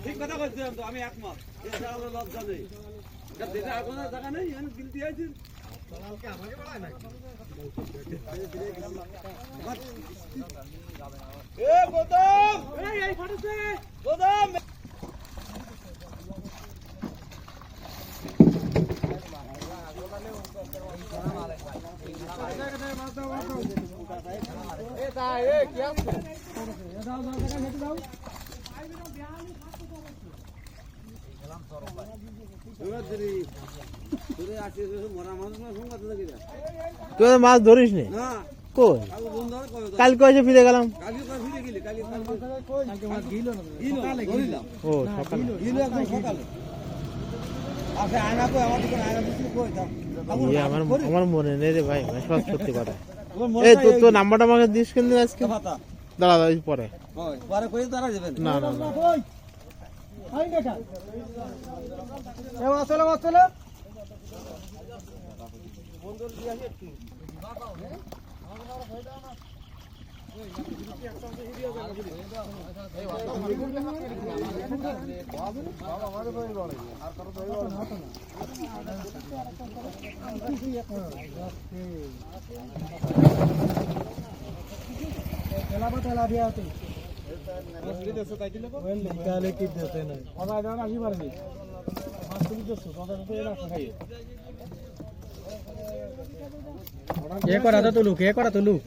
ঠিক কথা বলছিলাম তো আমি একমত এছাড়া আমার লজ্জা নেই যেটা এখন জায়গা নেই এখানে বিল দিয়েছি মাছ ধরিস নি কই কাল কয়েছে ফিরে গেলাম ও সকালে আমার মনে নেই রে ভাই সব সত্যি কথা এই তোর নাম্বারটা আমাকে দিস কিন্তু আজকে দাঁড়া দাঁড়া পরে না না না করা তুলুক